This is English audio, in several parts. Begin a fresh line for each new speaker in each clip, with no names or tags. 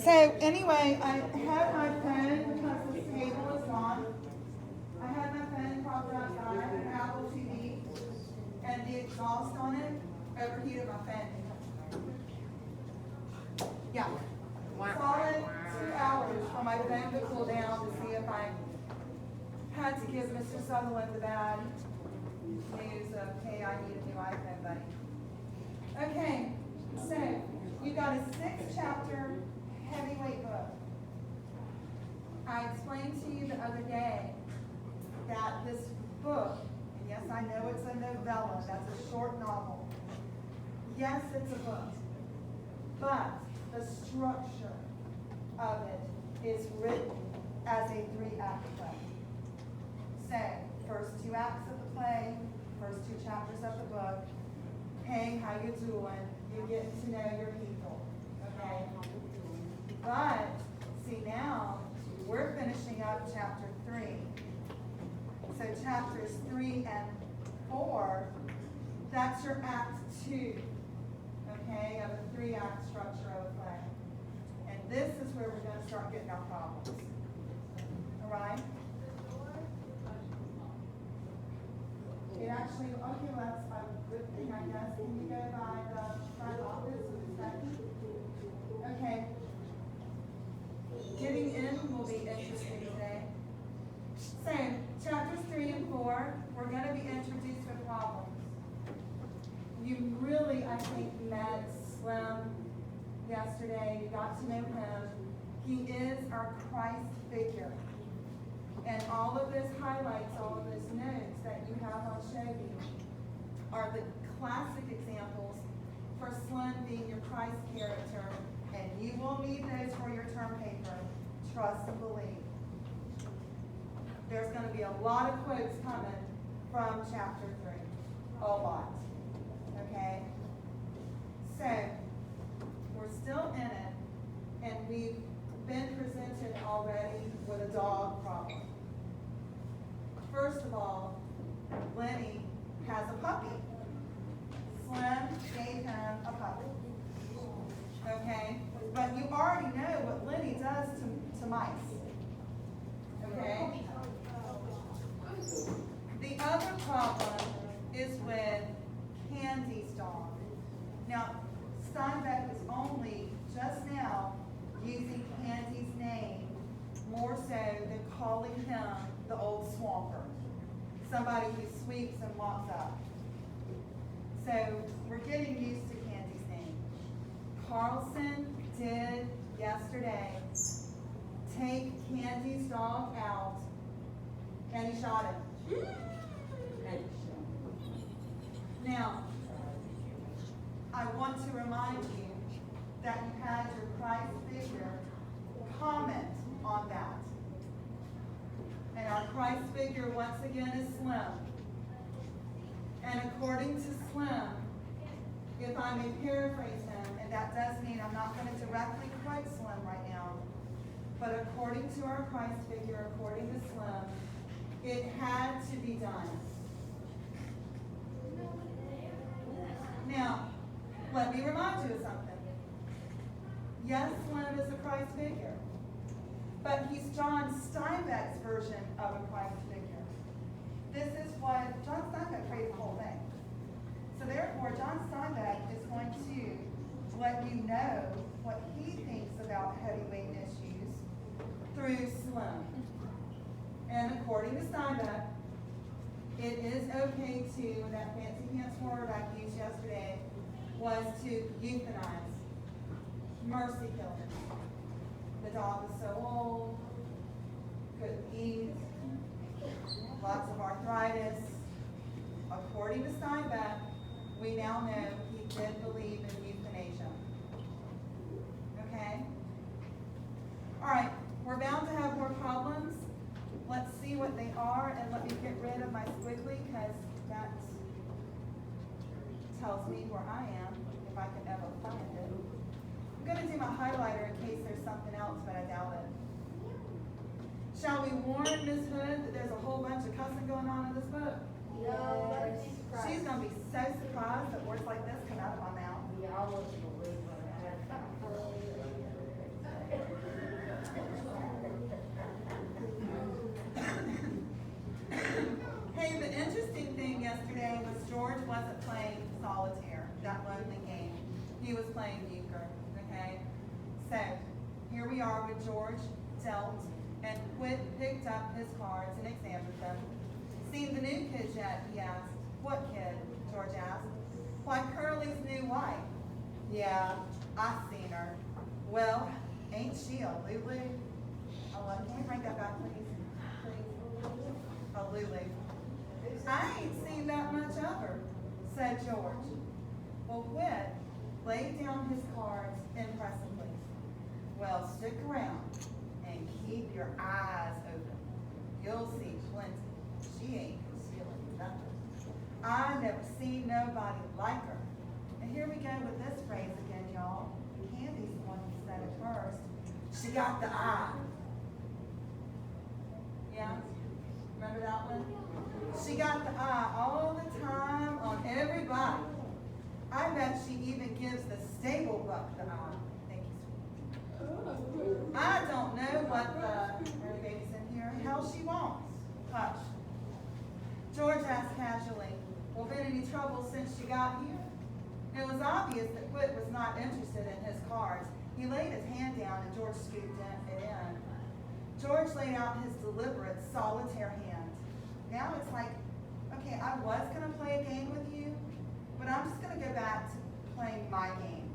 So anyway, I had my phone because the table is gone. I had my phone propped outside, an Apple TV, and the exhaust on it overheated my fan. Yeah. Solid 2 hours for my phone to cool down to see if I had to give Mr. Sutherland the bad news of, hey, I need a new iPhone, buddy. Okay, so you got a 6-chapter heavyweight book. I explained to you the other day that this book, and yes, I know it's a novella, that's a short novel. Yes, it's a book, but the structure of it is written as a 3-act play. So, first 2 acts of the play, first 2 chapters of the book, hey, how you doing? You're getting to know your people, okay? But, see now, we're finishing up chapter 3. So chapters 3 and 4, that's your act 2, okay, of a 3-act structure of a play. And this is where we're going to start getting our problems. All right? It actually, okay, well, that's a good thing, I guess. Can you go by the front office for a second? Okay. Getting in will be interesting today. So, chapters 3 and 4, we're going to be introduced with problems. You really, I think, met Slim yesterday. You got to know him. He is our Christ figure. And all of this highlights, all of those notes that you have on Shogi are the classic examples for Slim being your Christ character. And you will need those for your term paper. Trust and believe. There's going to be a lot of quotes coming from chapter 3. A lot. Okay? So, we're still in it, and we've been presented already with a dog problem. First of all, Lenny has a puppy. Slim gave him a puppy. Okay? But you already know what Lenny does to mice. Okay? The other problem is with Candy's dog. Now, Steinbeck is only just now using Candy's name more so than calling him the old swamper, somebody who sweeps and mops up. So we're getting used to Candy's name. Carlson did yesterday take Candy's dog out and he shot him. Now, I want to remind you that you had your Christ figure comment on that. And our Christ figure, once again, is Slim. And according to Slim, if I may paraphrase him, and that does mean I'm not going to directly quote Slim right now, but according to our Christ figure, according to Slim, it had to be done. Now, let me remind you of something. Yes, Slim is a Christ figure, but he's John Steinbeck's version of a Christ figure. This is what John Steinbeck created the whole thing. So therefore, John Steinbeck is going to let you know what he thinks about heavyweight issues through Slim. And according to Steinbeck, it is okay to, that fancy pants word I used yesterday, was to euthanize, mercy kill him. The dog was so old, couldn't eat, lots of arthritis. According to Steinbeck, we now know he did believe in euthanasia. Okay? All right, we're bound to have more problems. Let's see what they are, and let me get rid of my squiggly, because that tells me where I am, if I can ever find it. I'm going to do my highlighter in case there's something else, but I doubt it. Shall we warn Ms. Hood that there's a whole bunch of cussing going on in this book?
Yes.
She's going to be so surprised that words like this come out of my mouth.
We almost believe what
playing euchre, okay? So, here we are with George dealt, and Whit picked up his cards and examined them. Seen the new kid yet? He asked. What kid? George asked. Why, Curly's new wife. Yeah, I seen her. Well, ain't she a Lulu? Oh, can we bring that back, please? Please. A Lulu. I ain't seen that much of her, said George. Well, Whit laid down his cards impressively. Well, stick around and keep your eyes open. You'll see plenty. She ain't concealing nothing. I never seen nobody like her. And here we go with this phrase again, y'all. Candy's the one who said it first. She got the eye. Yeah? Remember that one? She got the eye all the time on everybody. I bet she even gives the stable buck the eye. Thank you, sweetie. I don't know what the baby's in here, hell she wants. Hush. George asked casually, well, been any trouble since you got here? It was obvious that Whit was not interested in his cards. He laid his hand down and George scooped it in. George laid out his deliberate solitaire hand. Now it's like, okay, I was gonna play a game with you, but I'm just gonna go back to playing my game.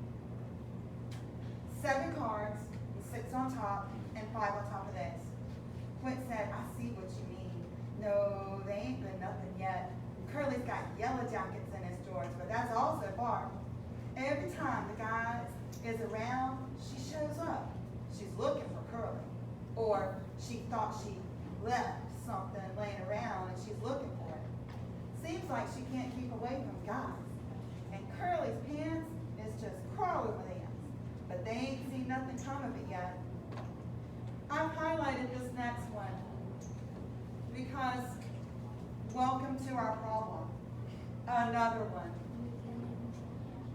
7 cards, 6 on top, and 5 on top of this. Whit said, I see what you mean. No, they ain't been nothing yet. Curly's got yellow jackets in his drawers, but that's all so far. Every time the guy is around, she shows up. She's looking for Curly. Or she thought she left something laying around and she's looking for it. Seems like she can't keep away from guys. And Curly's pants is just crawling with ants. But they ain't seen nothing come of it yet. I've highlighted this next one because welcome to our problem. Another one.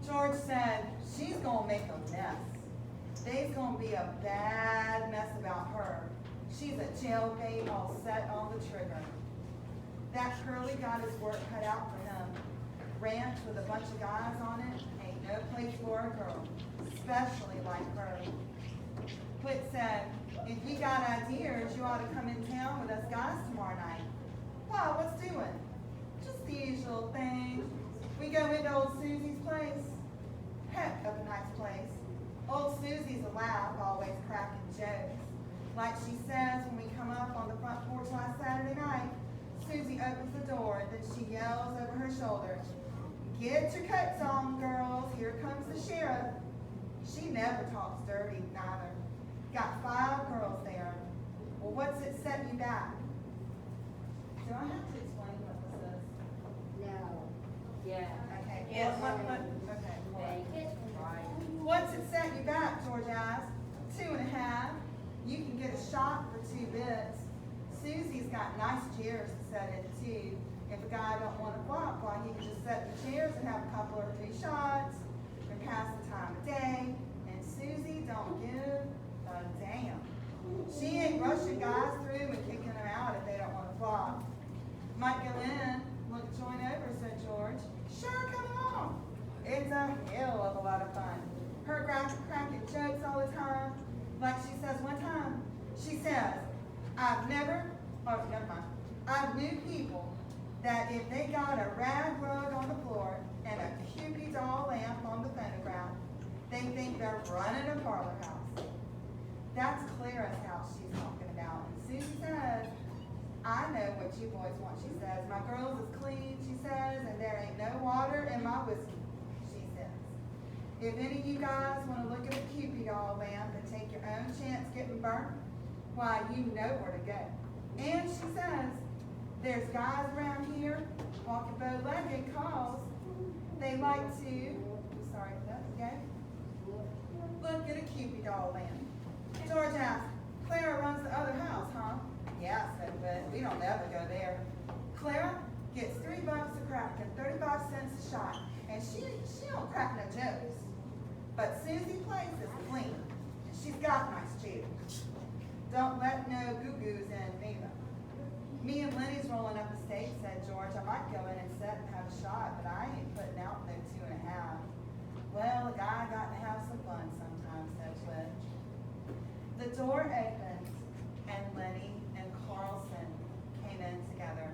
George said, she's gonna make a mess. There's gonna be a bad mess about her. She's a jailbait all set on the trigger. That Curly got his work cut out for him. Ranch with a bunch of guys on it ain't no place for a girl, especially like her. Whit said, if you got ideas, you ought to come in town with us guys tomorrow night. Wow, what's doing? Just the usual thing. We go into old Susie's place. Heck of a nice place. Old Susie's a laugh, always cracking jokes. Like she says when we come up on the front porch last Saturday night, Susie opens the door, then she yells over her shoulder, get your coats on, girls, here comes the sheriff. She never talks dirty, neither. Got 5 girls there. Well, what's it set you back? Do I have to explain what this is?
No. Yeah.
Okay.
Yes.
Okay.
Make it right.
What's it set you back, George asked. 2.5. You can get a shot for 2 bits. Susie's got nice chairs to set in too. If a guy don't want to flop, why he can just set the chairs and have a couple or 3 shots and pass the time of day. And Susie don't give a damn. She ain't rushing guys through and kicking them out if they don't want to flop. Might go in, look, join over, said George. Sure, come along. It's a hell of a lot of fun. Her cracking jokes all the time. Like she says one time, she says, I've knew people that if they got a rag rug on the floor and a Cupid doll lamp on the phonograph, they think they're running a parlor house. That's Clara's house she's talking about. And Susie says, I know what you boys want, she says. My girls is clean, she says, and there ain't no water in my whiskey, she says. If any of you guys want to look at a Cupid doll lamp and take your own chance getting burnt, why, you know where to go. And she says, there's guys around here walking bow-legged cause they like to, sorry, let's go. Look at a Cupid doll lamp. George asked, Clara runs the other house, huh? Yeah, said Whit. We don't ever go there. Clara gets $3 a crack and 35 cents a shot, and she don't crack no jokes. But Susie's place is clean, and she's got nice chairs. Don't let no goo-goos in neither. Me and Lenny's rolling up the state, said George. I might go in and sit and have a shot, but I ain't putting out no 2.5. Well, a guy got to have door opened and Lenny and Carlson came in together.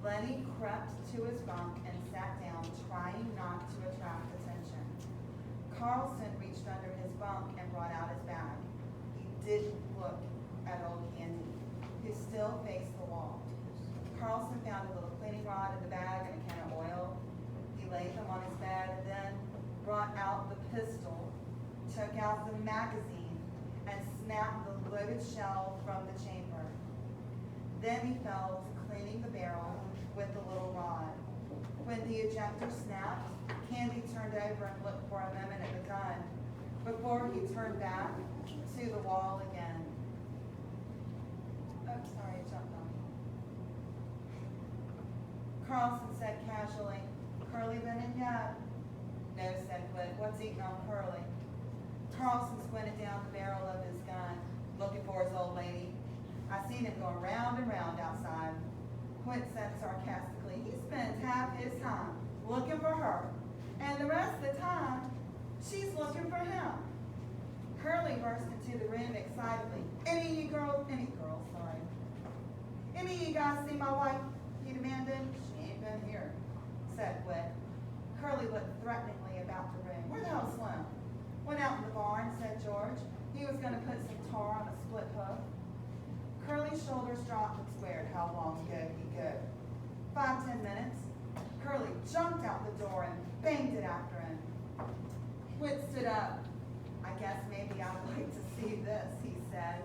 Lenny crept to his bunk and sat down, trying not to attract attention. Carlson reached under his bunk and brought out his bag. He didn't look at old Candy, who still faced the wall. Carlson found a little cleaning rod in the bag and a can of oil. He laid them on his bed and then brought out the pistol, took out the magazine, and snapped the loaded shell from the chamber. Then he fell to cleaning the barrel with the little rod. When the ejector snapped, Candy turned over and looked for a moment at the gun before he turned back to the wall again. Oh, sorry, I jumped on you. Carlson said casually, "Curly been in yet?" "No," said Whit. "What's eating on Curly?" Carlson squinted down the barrel of his gun, looking for his old lady. "I seen him going round and round outside." Whit said sarcastically, "He spends half his time looking for her, and the rest of the time, she's looking for him." Curly burst into the room excitedly. Any of you guys see my wife?" he demanded. "She ain't been here," said Whit. Curly looked threateningly about the room. "Where the hell's Slim?" "Went out in the barn," said George. "He was gonna put some tar on a split hoof." Curly's shoulders dropped and squared. "How long ago did he go?" 5-10 minutes. Curly jumped out the door and banged it after him. Whit stood up. "I guess maybe I'd like to see this," he said.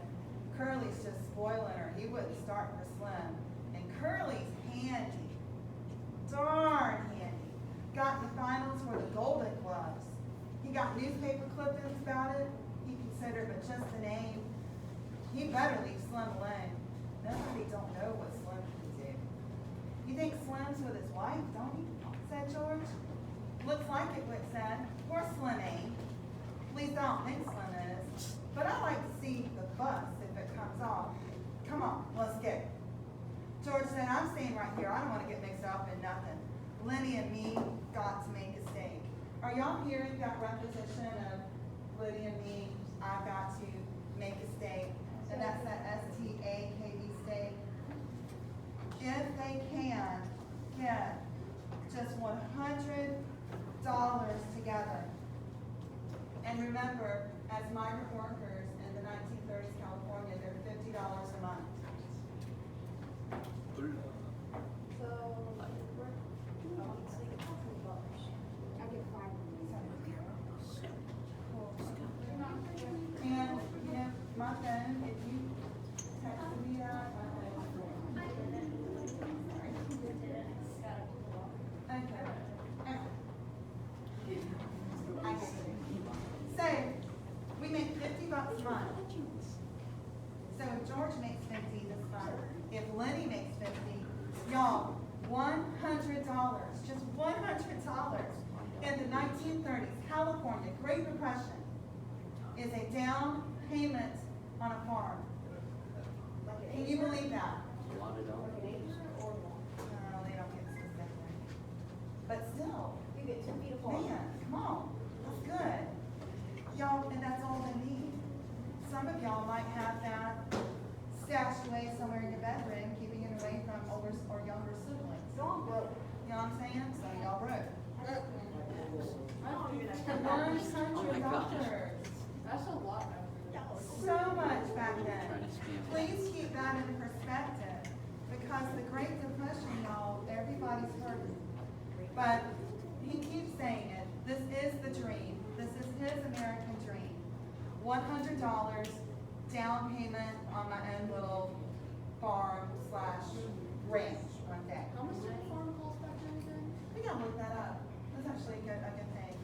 "Curly's just spoiling her. He wouldn't start for Slim. And Curly's handy. Darn handy. Got in the finals for the Golden Gloves. He got newspaper clippings about it. He considered it just a name. He better leave Slim alone. Nobody don't know what Slim can do." "You think Slim's with his wife, don't you?" said George. "Looks like it," Whit said. "Poor Slim ain't. At least I don't think Slim is. But I like to see the bus if it comes off. Come on, let's go." George said, "I'm staying right here. I don't want to get mixed up in nothing. Lenny and me got to make a steak." Are y'all hearing that repetition of Liddy and me? I've got to make a steak. And that's that STAKE steak. If they can get just $100 together. And remember, as migrant workers in the 1930s California, they're $50 a month.
So, I get $5.
And, you know, my phone, if you texted me that, my phone. Okay. So, we make $50 a month. So if George makes 50 this month, if Lenny makes 50, y'all, $100, just $100 in the 1930s, California, Great Depression, is a down payment on a farm. Can you believe that? No, they don't get specific. But still,
You get 2 feet of farm.
man, come on, that's good. Y'all, and that's all they need. Some of y'all might have that stashed away somewhere in your bedroom, keeping it away from older or younger siblings.
So I'm broke.
You know what I'm saying? So y'all broke.
I don't even have
$100.
That's a lot.
So much back then. Please keep that in perspective, because the Great Depression, y'all, everybody's hurting. But he keeps saying it. This is the dream. This is his American dream. $100 down payment on my own little farm / ranch one day.
How much did a farm cost back then again?
We gotta look that up. That's actually a good thing.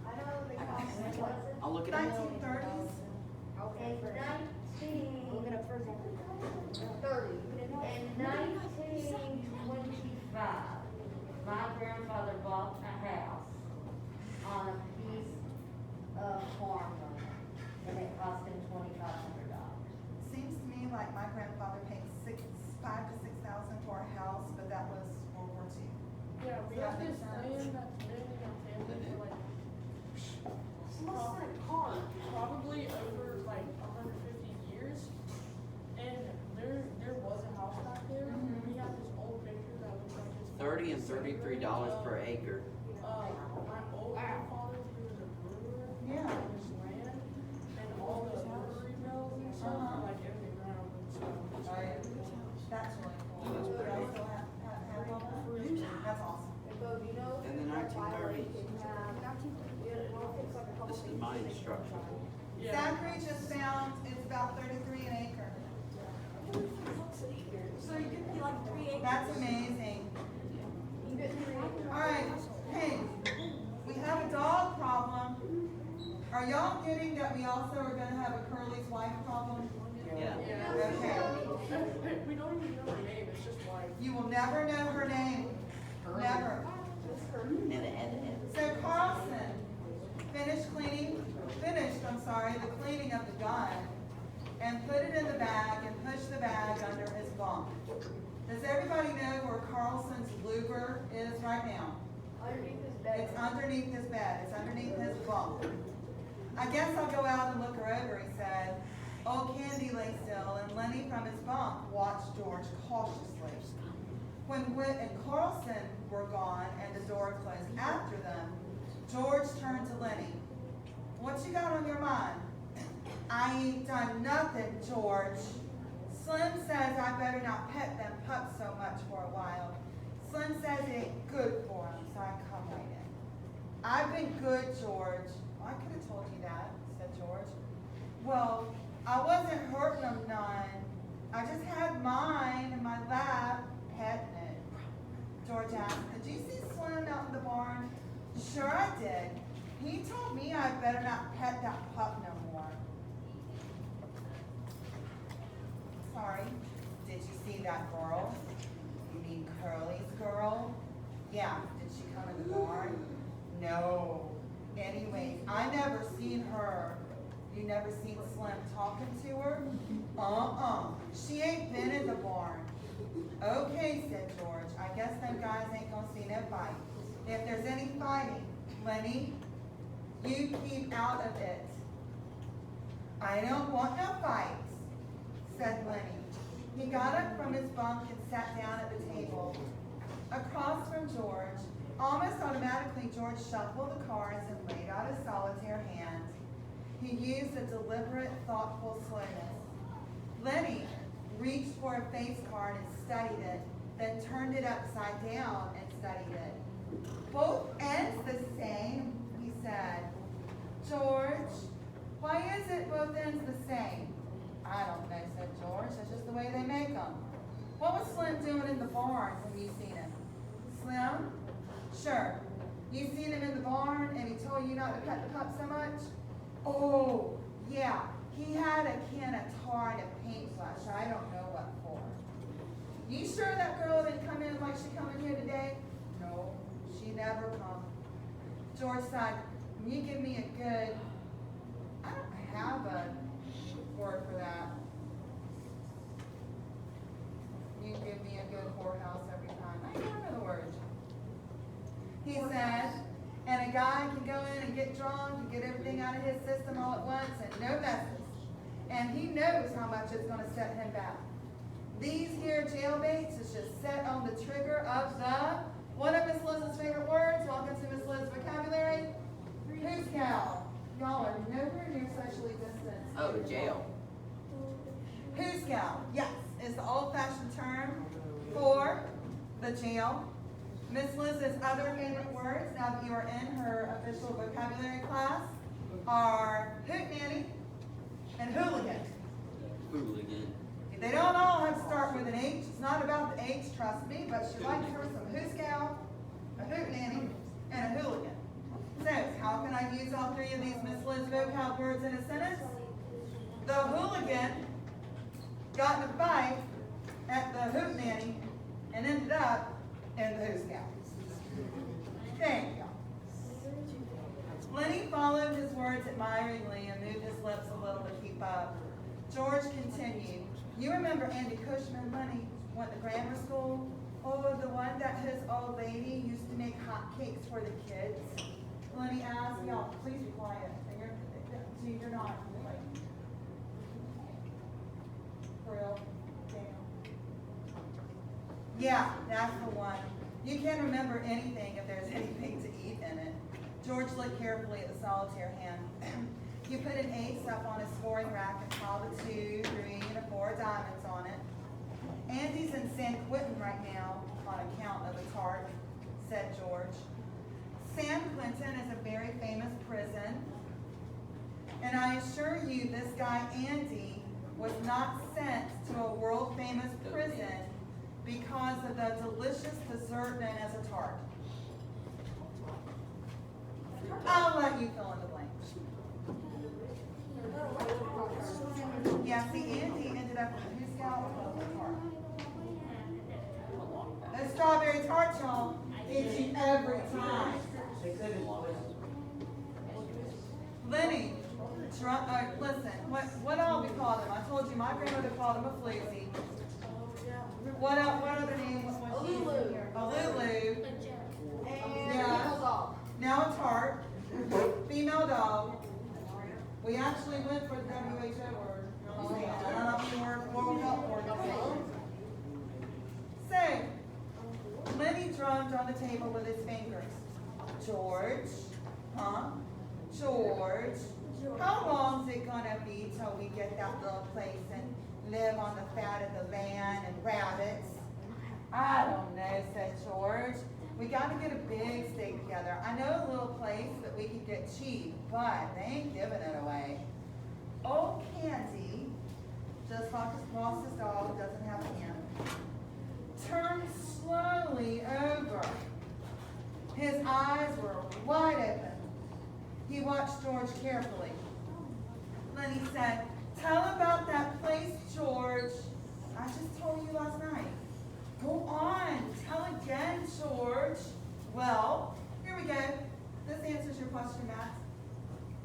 I know they cost.
I'll look it up.
1930s.
Okay, for 19. Look it up first. 30. In 1925, my grandfather bought a house on a piece of farmland, and it cost him $2,500.
Seems to me like my grandfather paid $5,000 to $6,000 for a house
$33 per acre.
My old grandfather, he was a brewer.
Yeah.
On his land, and all the brewery mills and stuff,
Uh-huh.
like in the ground and stuff.
Right. That's really cool.
That's
Do
pretty
I
cool.
still have all that? That's awesome.
In the 1930s. This is my instructional.
Yeah.
Zachary just found it's about 33 an acre.
So you're gonna be like 3 acres?
That's amazing.
You get 3 acres.
Alright, hey, we have a dog problem. Are y'all getting that we also are gonna have a Curly's wife problem?
Yeah.
Yeah.
Okay.
We don't even know her name, it's just like.
You will never know her name. Never. So Carlson finished the cleaning of the gun and put it in the bag and pushed the bag under his bunk. Does everybody know where Carlson's Luger is right now?
Underneath his bed.
It's underneath his bed, it's underneath his bunk. I guess I'll go out and look her over, he said. Old Candy lay still, and Lenny from his bunk watched George cautiously. When Whit and Carlson were gone and the door closed after them, George turned to Lenny. What you got on your mind? I ain't done nothing, George. Slim says I better not pet them pups so much for a while. Slim says it ain't good for them, so I come right in. I've been good, George. I could have told you that, said George. Well, I wasn't hurting them none. I just had mine in my lap, petting it. George asked, did you see Slim out in the barn? Sure I did. He told me I'd better not pet that pup no more. Sorry, did you see that girl? You mean Curly's girl? Yeah, did she come in the barn? No. Anyways, I never seen her. You never seen Slim talking to her? She ain't been in the barn. Okay, said George. I guess them guys ain't gonna see no fight. If there's any fighting, Lenny, you keep out of it. I don't want no fights, said Lenny. He got up from his bunk and sat down at the table. Across from George, almost automatically George shuffled the cards and laid out his solitaire hand. He used a deliberate, thoughtful slowness. Lenny reached for a face card and studied it, then turned it upside down and studied it. Both ends the same, he said. George, why is it both ends the same? I don't know, said George. That's just the way they make them. What was Slim doing in the barn when you seen him? Slim? Sure. You seen him in the barn and he told you not to pet the pup so much? Oh, yeah. He had a can of tar and a paintbrush. I don't know what for. You sure that girl didn't come in like she come in here today? No, she never come. George said, can you give me a good, I don't have a word for that. You give me a good whorehouse every time. I don't know the word. He said, and a guy can go in and get drunk and get everything out of his system all at once and no messes. And he knows how much it's going to set him back. These here jailbaits is just set on the trigger of the, one of Miss Liz's favorite words. Welcome to Miss Liz's vocabulary. Who's cow? Y'all are nowhere near socially distanced.
Oh, jail.
Who's gal? Yes, is the old-fashioned term for the jail. Miss Liz's other favorite words, now that you are in her official vocabulary class, are hootenanny and hooligan.
Hooligan.
They don't all have to start with an H. It's not about the H, trust me, but she likes her some who's gal, a hootenanny, and a hooligan. So, how can I use all three of these Miss Liz vocab words in a sentence? The hooligan got in a fight at the hootenanny and ended up in the who's gal. Thank you. Lenny followed his words admiringly and moved his lips a little to keep up. George continued, you remember Andy Cushman, Lenny, went to grammar school? Oh, the one that his old lady used to make hot cakes for the kids? Lenny asked, y'all, please be quiet. You're not, like, for real? Damn. Yeah, that's the one. You can't remember anything if there's anything to eat in it. George looked carefully at the solitaire hand. You put an ace up on a scoring rack and call the 2, 3, and a 4 diamonds on it. Andy's in San Quentin right now on account of the tart, said George. San Quentin is a very famous prison, and I assure you this guy Andy was not sent to a world-famous prison because of the delicious dessert known as a tart. I'll let you fill in the blanks. Yeah, see, Andy ended up with a Huscow tart. That strawberry tart, y'all, gets you every time. Lenny, listen, what all we called him? I told you my grandmother called him a floozy. What other name was she? A Lulu.
And
Yeah.
Beagle Dog.
Now a tart. Female dog. We actually went for the WHO word. I don't know if you were World Health Organization. So, Lenny drummed on the table with his fingers. George, huh? George, how long's it gonna be till we get that little place and live on the fat of the land and rabbits? I don't know, said George. We gotta get a big stake together. I know a little place that we could get cheap, but they ain't giving it away. Old Candy, just like his boss's dog doesn't have a hand, turned slowly over. His eyes were wide open. He watched George carefully. Then he said, tell about that place, George. I just told you last night. Go on, tell again, George. Well, here we go. This answers your question, Matt.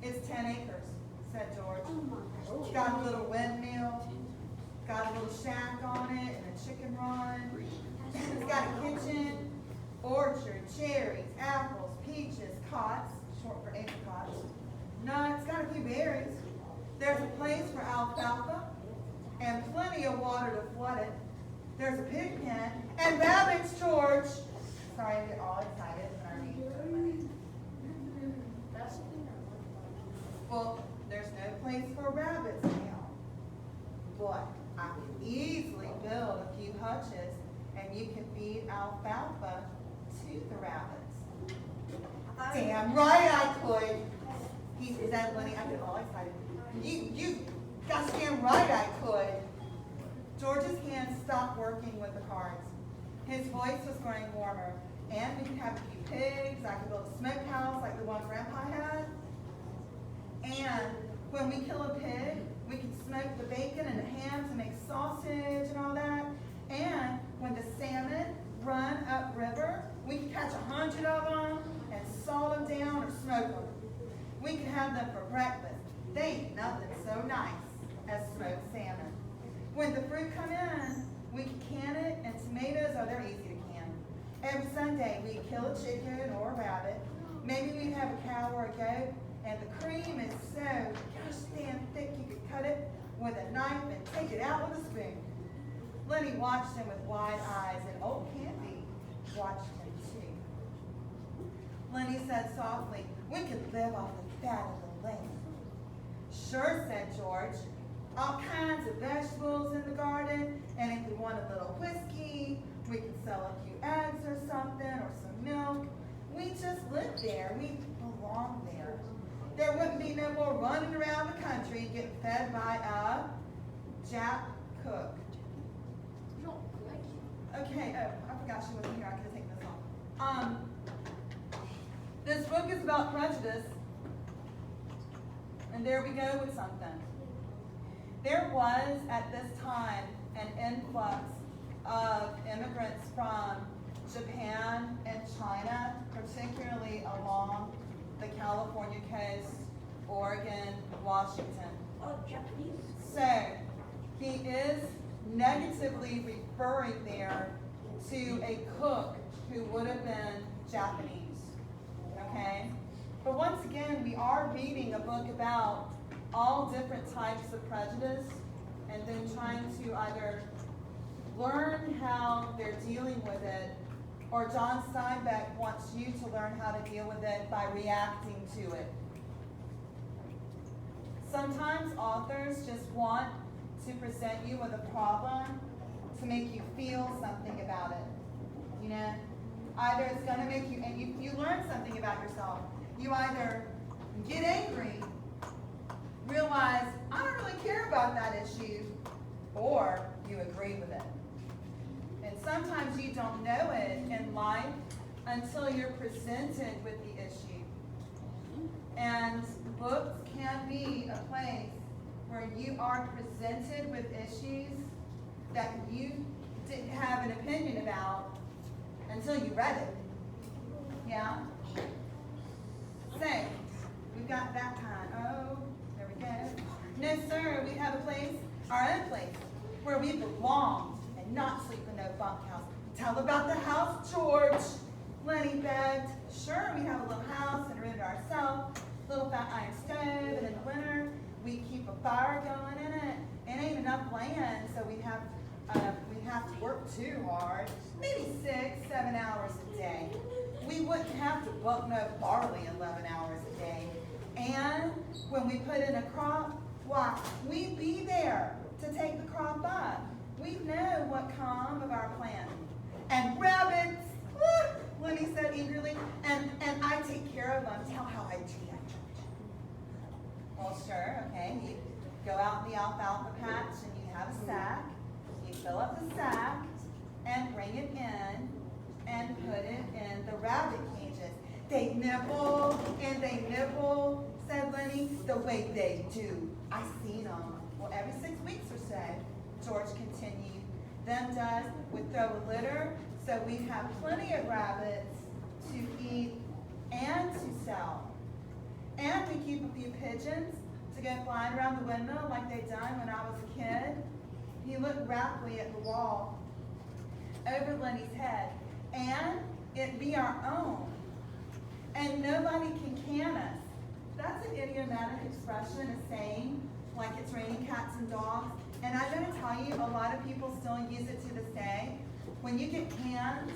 It's 10 acres, said George. It's got a little windmill, got a little shack on it, and a chicken run. It's got a kitchen, orchard, cherries, apples, peaches, cots, short for apricots, nuts, got a few berries. There's a place for alfalfa and plenty of water to flood it. There's a pig pen and rabbits, George. Sorry, I get all excited when I read so many. Well, there's no place for rabbits now. But I can easily build a few hutches and you can feed alfalfa to the rabbits. Damn right I could. He said, Lenny, I get all excited. You gosh damn right I could. George's hands stopped working with the cards. His voice was growing warmer. And we could have a few pigs. I could build a smokehouse like the one Grandpa had. And when we kill a pig, we could smoke the bacon and the ham to make sausage and all that. And when the salmon run upriver, we could catch 100 of them and salt them down or smoke them. We could have them for breakfast. They ain't nothing so nice as smoked salmon. When the fruit come in, we could can it, and tomatoes, oh, they're easy to can. Every Sunday, we'd kill a chicken or a rabbit. Maybe we'd have a cow or a goat, and the cream is so gosh damn thick you could cut it with a knife and take it out with a spoon. Lenny watched him with wide eyes, and old Candy watched him too. Lenny said softly, we could live off the fat of the land. Sure, said George. All kinds of vegetables in the garden, and if we want a little whiskey, we can sell a few eggs or something, or some milk. We just live there. We belong there. There wouldn't be no more running around the country getting fed by a Jap cook. Okay, oh, I forgot she wasn't here. I could have taken this off. This book is about prejudice, and there we go with something. There was, at this time, an influx of immigrants from Japan and China, particularly along the California coast, Oregon, Washington.
Oh, Japanese.
So, he is negatively referring there to a cook who would have been Japanese, okay? But once again, we are reading a book about all different types of prejudice and then trying to either learn how they're dealing with it or John Steinbeck wants you to learn how to deal with it by reacting to it. Sometimes authors just want to present you with a problem to make you feel something about it. You know, either it's going to make you, and you learn something about yourself. You either get angry, realize, I don't really care about that issue, or you agree with it. And sometimes you don't know it in life until you're presented with the issue. And books can be a place where you are presented with issues that you didn't have an opinion about until you read it. Yeah? So, we've got that kind. Oh, there we go. No, sir, we have a place, our own place, where we belong and not sleep in no bunkhouse. Tell about the house, George. Lenny begged. Sure, we have a little house and a room to ourselves, little fat iron stove, and in the winter, we keep a fire going in it. It ain't enough land, so we have to work too hard, maybe 6, 7 hours a day. We wouldn't have to buck no barley 11 hours a day. And when we put in a crop, why, we'd be there to take the crop up. We know what come of our planting. And rabbits, Lenny said eagerly, and I take care of them. Tell how I do that, George. Well, sure, okay. You go out in the alfalfa patch and you have a sack. You fill up the sack and bring it in and put it in the rabbit cages. They nibble and they nibble, said Lenny, the way they do. I seen them. Well, every 6 weeks or so, George continued. Them does would throw a litter, so we have plenty of rabbits to eat and to sell. And we keep a few pigeons to go flying around the windmill like they done when I was a kid. He looked raptly at the wall over Lenny's head. And it be our own. And nobody can us. That's an idiomatic expression, a saying, like it's raining cats and dogs. And I'm going to tell you, a lot of people still use it to this day. When you get canned,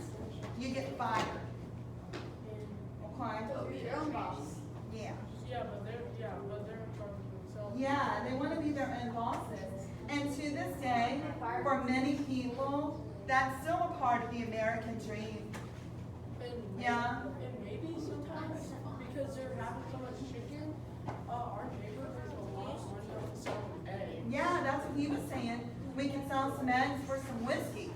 you get fired. Okay?
Your own boss.
Yeah.
Yeah, but they're in charge of themselves.
Yeah, they want to be their own bosses. And to this day, for many people, that's still a part of the American dream. Yeah.
And maybe sometimes, because they're having so much chicken, our neighbor has a lot of money on the sell eggs.
Yeah, that's what he was saying. We can sell some eggs for some whiskey.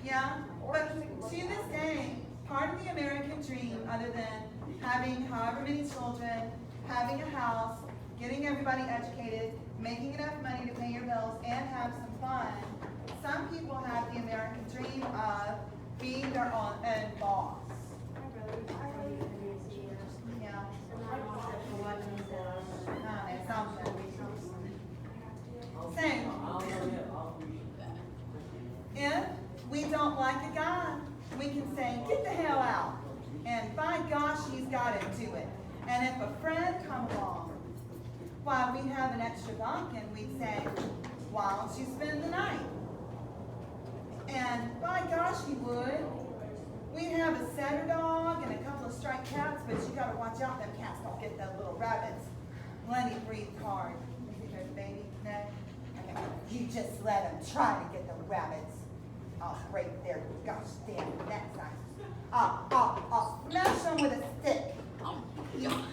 Yeah, but to this day, part of the American dream, other than having however many children, having a house, getting everybody educated, making enough money to pay your bills, and have some fun, some people have the American dream of being their own boss. Yeah. If we don't like a guy, we can say, get the hell out. And by gosh, he's got to do it. And if a friend comes along, while we have an extra bunk, and we'd say, why don't you spend the night? And by gosh, he would. We'd have a setter dog and a couple of striped cats, but you gotta watch out, them cats don't get them little rabbits. Lenny breathed hard. Is he good, baby? No? Okay. You just let him try to get the rabbits. I'll break their gosh damn necks. I'll smash them with a stick.
Oh, God.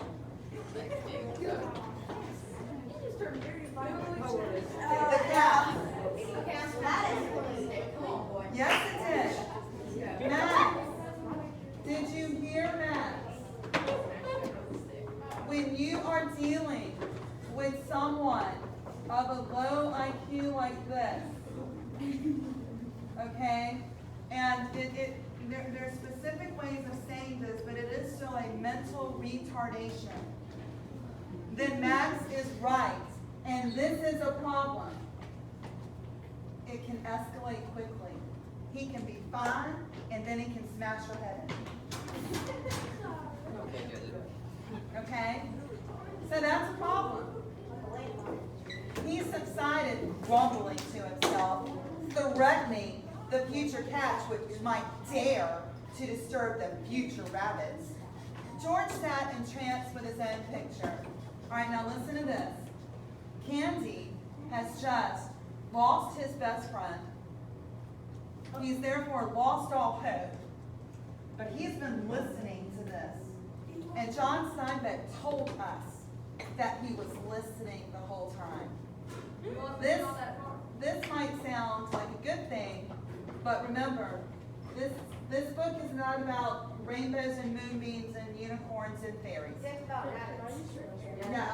The cat.
That is realistic. Come on, boy.
Yes, it did. Max, did you hear Max? When you are dealing with someone of a low IQ like this, okay, and there are specific ways of saying this, but it is still a mental retardation, then Max is right, and this is a problem. It can escalate quickly. He can be fine, and then he can smash your head in. Okay? So that's a problem. He subsided, grumbling to himself, threatening the future catch which might dare to disturb the future rabbits. George sat entranced with his own picture. All right, now listen to this. Candy has just lost his best friend. He's therefore lost all hope. But he's been listening to this. And John Steinbeck told us that he was listening the whole time. This might sound like a good thing, but remember, this book is not about rainbows and moonbeams and unicorns and fairies. No.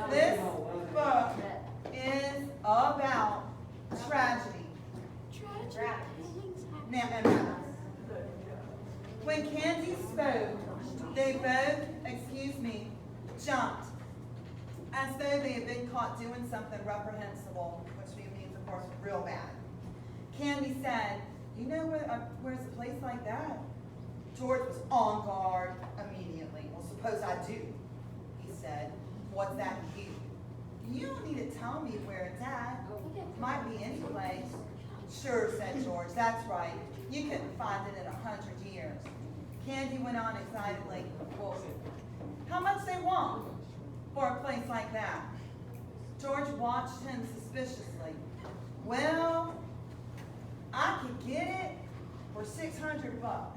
This book is about tragedy. Now, and rabbits. When Candy spoke, they both, jumped, as though they had been caught doing something reprehensible, which means, of course, real bad. Candy said, "You know where's a place like that?" George was on guard immediately. "Well, suppose I do," he said. "What's that to you?" "You don't need to tell me where it's at. Might be any place." "Sure," said George, "that's right. You couldn't find it in 100 years. Candy went on excitedly. "Well, how much they want for a place like that?" George watched him suspiciously. "Well, I could get it for $600.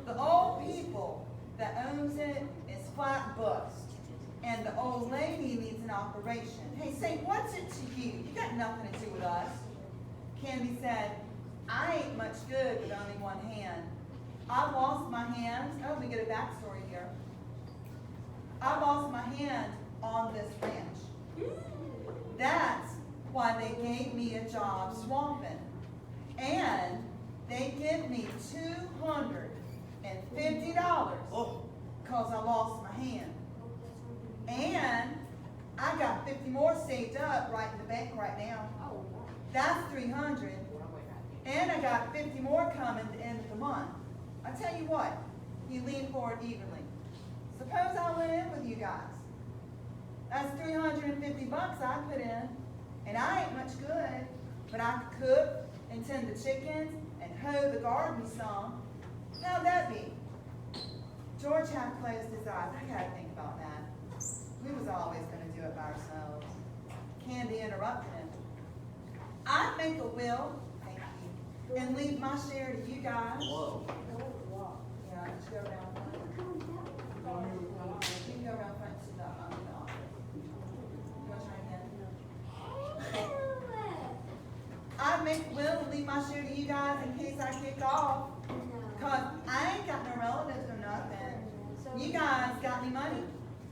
The old people that owns it is flat bust, and the old lady needs an operation. Hey, say, what's it to you? You got nothing to do with us." Candy said, "I ain't much good with only one hand. I lost my hand." Oh, we get a backstory here. "I lost my hand on this ranch. That's why they gave me a job swamping. And they give me $250 because I lost my hand. And I got 50 more saved up right in the bank right now. That's 300. And I got 50 more coming at the end of the month. I tell you what," he leaned forward eagerly. "Suppose I went in with you guys. That's $350 I put in, and I ain't much good, but I could cook and tend the chickens and hoe the garden some. How'd that be?" George half closed his eyes. "I gotta think about that. We was always gonna do it by ourselves." Candy interrupted him. "I'd make a will, thank you, and leave my share to you guys."
Whoa.
Yeah, just go around front. You can go around front to the office. You want to try again? "I'd make a will and leave my share to you guys in case I kick off. Cause I ain't got no relatives or nothing. You guys got any money?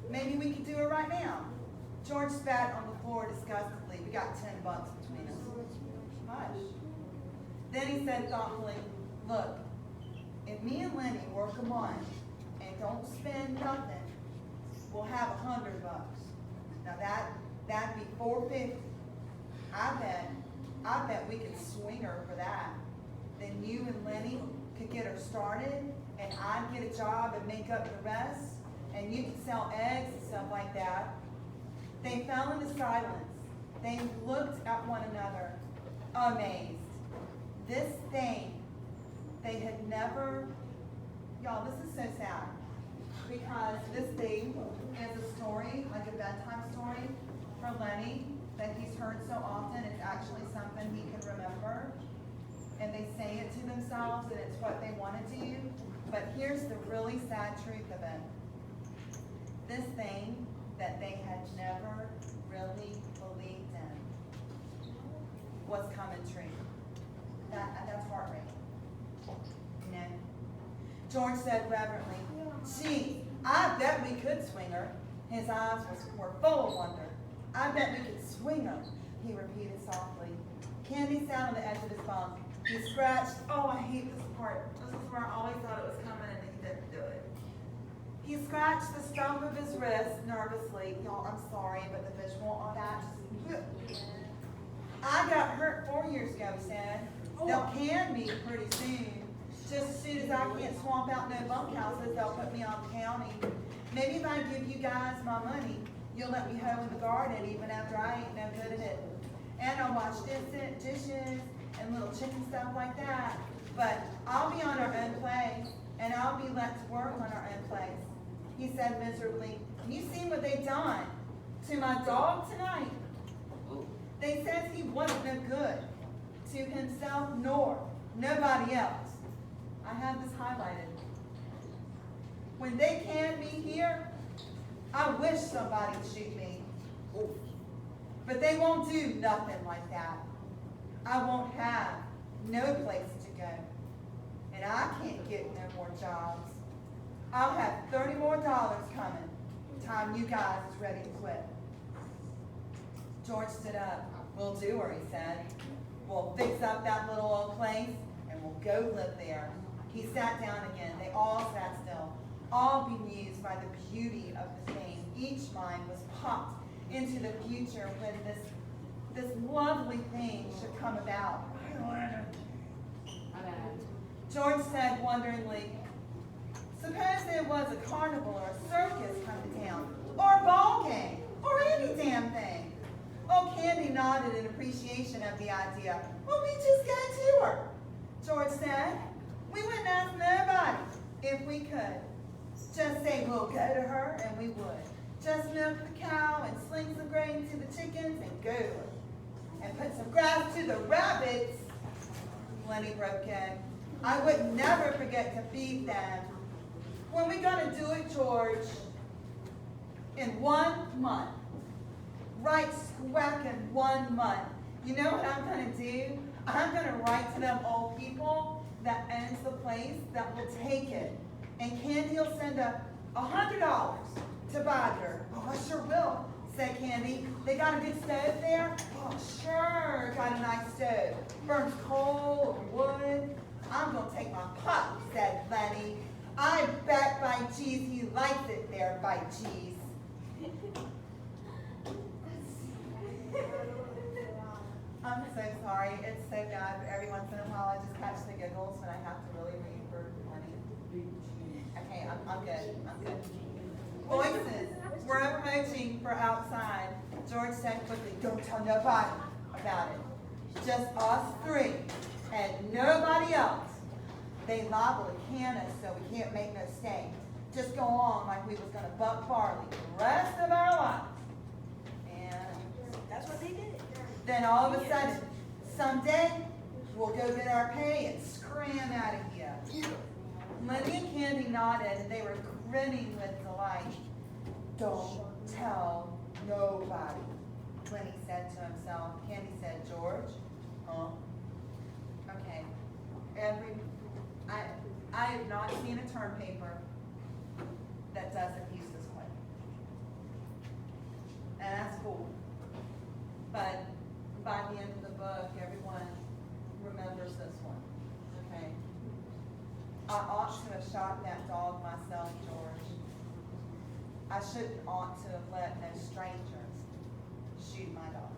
Maybe we could do it right now." George spat on the floor disgustedly. "We got $10 between us." Hush. Then he said thoughtfully, "Look, if me and Lenny work a month and don't spend nothing, we'll have $100. Now that'd be $450. I bet we could swing her for that. Then you and Lenny could get her started, and I'd get a job and make up the rest, and you could sell eggs and stuff like that." They fell into silence. They looked at one another, amazed. This thing they had never, y'all, this is so sad, because this thing is a story, like a bedtime story for Lenny, that he's heard so often. It's actually something he can remember, and they say it to themselves, and it's what they want to do. But here's the really sad truth of it. This thing that they had never really believed in was coming true. That's heart-wrenching. You know? George said reverently, "Gee, I bet we could swing her." His eyes were full of wonder. "I bet we could swing her," he repeated softly. Candy sat on the edge of his bunk. He scratched, oh, I hate this part. This is where I always thought it was coming and he didn't do it. He scratched the stump of his wrist nervously. Y'all, I'm sorry, but the visual on that just... "I got hurt 4 years ago," he said. "They'll can me pretty soon. Just as soon as I can't swamp out no bunkhouses, they'll put me on the county. Maybe if I give you guys my money, you'll let me hoe in the garden even after I ain't no good at it. And I'll wash dishes and little chicken stuff like that. But I'll be on our own place, and I'll be let to work on our own place. He said miserably, you seen what they done to my dog tonight?
Oh,
They says he wasn't no good to himself nor nobody else. I have this highlighted. When they can be here, I wish somebody'd shoot me. But they won't do nothing like that. I won't have no place to go. And I can't get no more jobs. I'll have $30 more coming time you guys is ready to quit. George stood up. We'll do her, he said. We'll fix up that little old place and we'll go live there. He sat down again. They all sat still, all bemused by the beauty of the thing. Each mind was popped into the future when this lovely thing should come about. George said wonderingly, suppose there was a carnival or a circus come to town, or a ball game, or any damn thing. Oh, Candy nodded in appreciation of the idea. Well, we just go to her. George said, we wouldn't ask nobody if we could. Just say we'll go to her and we would. Just milk the cow and sling some grain to the chickens and go to her. And put some grass to the rabbits. Lenny broke in. I would never forget to feed them. When we gonna do it, George? In 1 month. Right squack in 1 month. You know what I'm gonna do? I'm gonna write to them old people that owns the place that will take it. And Candy will send $100 to buy her. Oh, I sure will, said Candy. They got a good stove there? Oh, sure, got a nice stove. Burns coal or wood. I'm gonna take my pup, said Lenny. I bet by geez he likes it there, by geez. I'm so sorry. It's so bad, but every once in a while I just catch the giggles when I have to really read for Lenny. Okay, I'm good. I'm good. Voices were approaching for outside. George said quickly, don't tell nobody about it. Just us three and nobody else. They liable to can us so we can't make no stink. Just go on like we was gonna buck barley the rest of our lives. And
That's what they did.
then all of a sudden, someday, we'll go get our pay and scram out of here. Lenny and Candy nodded and they were grinning with delight. Don't tell nobody, Lenny said to himself. Candy said, George? Huh? Okay. I have not seen a term paper that doesn't use this one. And that's cool. But by the end of the book, everyone remembers this one, okay? I ought to have shot that dog myself, George. I shouldn't ought to have let no strangers shoot my dog.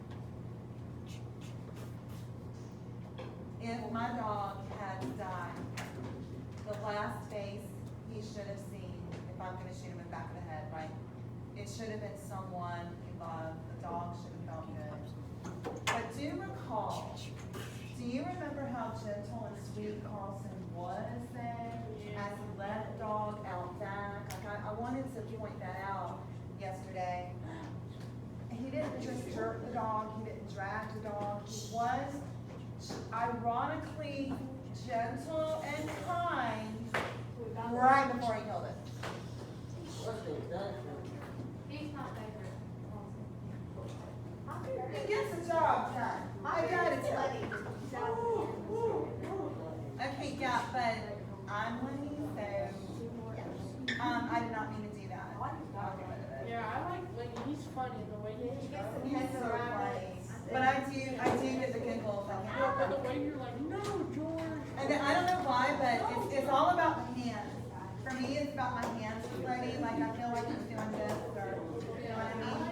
If my dog had died, the last face he should have seen, if I'm gonna shoot him in the back of the head, right? It should have been someone he loved. The dog should have felt good. But do you remember how gentle and sweet Carlson was then? As he let the dog out back? Like I wanted to point that out yesterday. He didn't just jerk the dog, he didn't drag the dog. He was ironically gentle and kind right before he killed it.
He's my favorite.
He gets the job done. I gotta tell you. Okay, yeah, but I'm Lenny, so I did not mean to do that. I'll get rid of it.
Yeah, I like Lenny. He's funny the way he's
He's so funny. But I do get the giggles. I
How
can't.
the way you're like, no, George.
And I don't know why, but it's all about the hands. For me, it's about my hands, Lenny. Like I feel like I'm doing this, or you know what I mean?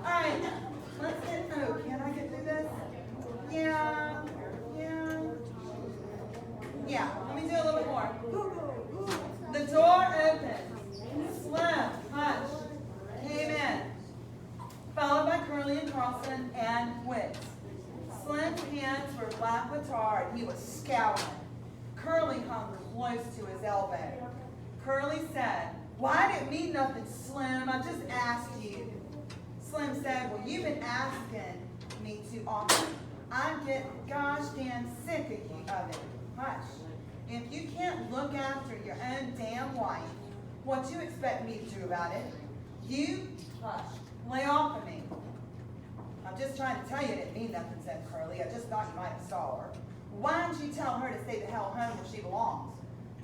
All right, let's get. Oh, can I get through this? Yeah. Let me do a little bit more. The door opened. Slim, Hush came in, followed by Curly and Carlson and Wicks. started, he was scowling. Curly hung close to his elbow. Curly said, "Well, I didn't mean nothing, Slim. I just asked you." Slim said, "Well, you've been asking me too often. I'm getting gosh damn sick of it. Hush. If you can't look after your own damn wife, what you expect me to do about it? You, hush, lay off of me." "I'm just trying to tell you I didn't mean nothing," said Curly. "I just thought you might have saw her." "Why don't you tell her to stay the hell home where she belongs?"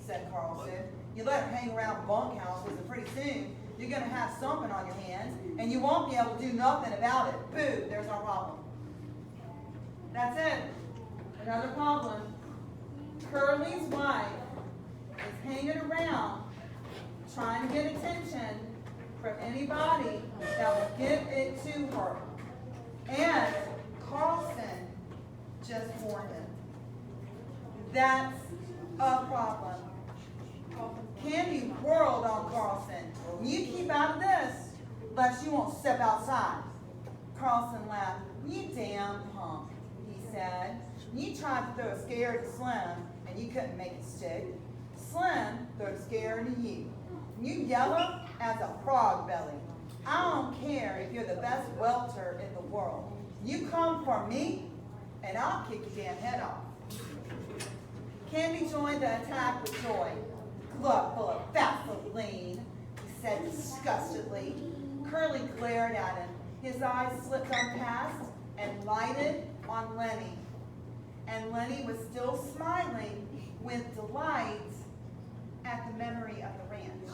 said Carlson. "You let her hang around bunkhouses, and pretty soon you're gonna have something on your hands, and you won't be able to do nothing about it. Boo, there's our problem." That's it. Another problem. Curly's wife is hanging around trying to get attention from anybody that will give it to her. And Carlson just warned him. That's a problem. Candy whirled on Carlson. "You keep out of this, lest you won't step outside." Carlson laughed. "You damn punk," he said. "You tried to throw a scare to Slim, and you couldn't make it stick. Slim threw a scare to you. You yellow as a frog belly. I don't care if you're the best welter in the world. You come for me, and I'll kick your damn head off." Candy joined the attack with joy. "Glove full of Vaseline," he said disgustedly. Curly glared at him. His eyes slipped on past and lighted on Lenny. And Lenny was still smiling with delight at the memory of the ranch.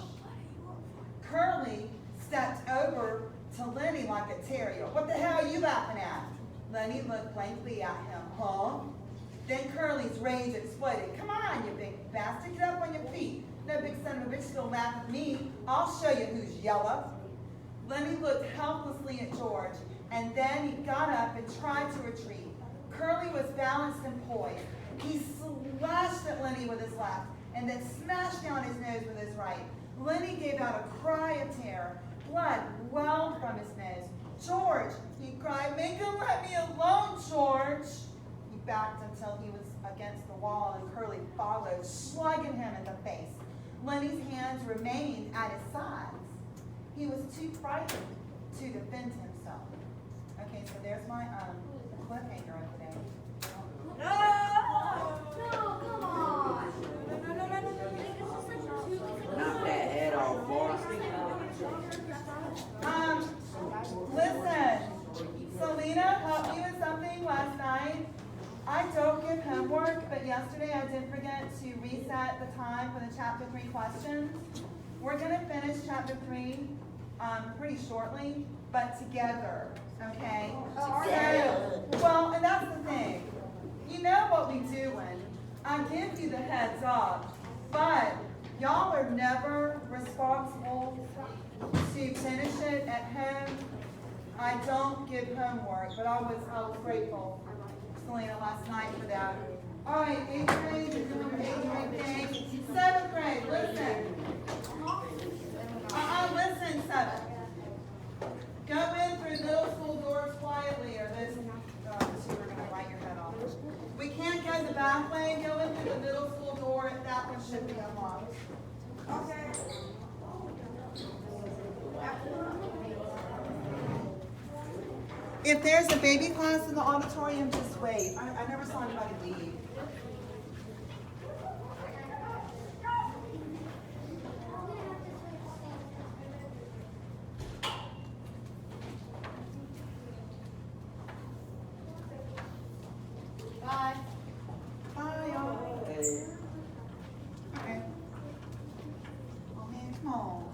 Curly stepped over to Lenny like a terrier. "What the hell are you laughing at?" Lenny looked blankly at him. "Huh?" Then Curly's rage exploded. "Come on, you big bastard, get up on your feet. No big son of a bitch gonna laugh at me. I'll show you who's yellow." Lenny looked helplessly at George, and then he got up and tried to retreat. Curly was balanced and poised. He slashed at Lenny with his left, and then smashed down his nose with his right. Lenny gave out a cry of terror. Blood welled from his nose. "George," he cried, "make him let me alone, George." He backed until he was against the wall, and Curly followed, slugging him in the face. Lenny's hands remained at his sides. He was too frightened to defend himself. Okay, so there's my cliffhanger of today.
No, come on.
Knock that head off, boy.
Listen, Selena helped me with something last night. I don't give homework, but yesterday I did forget to reset the time for the chapter 3 questions. We're gonna finish chapter 3 pretty shortly, but together, okay? So, well, and that's the thing. You know what we do when I give you the heads up, but y'all are never responsible to finish it at home. I don't give homework, but I was grateful, Selena, last night for that. All right, 8th grade, is number 8th grade thing. 7th grade, listen. Listen, 7th. Go in through middle school doors quietly, or those two are gonna bite your head off. We can't go the back way, go in through the middle school door, if that one should be unlocked. Okay. If there's a baby class in the auditorium, just wait. I never saw anybody leave.
Bye.
Bye, y'all.
Hey.
Okay. Oh man, come on.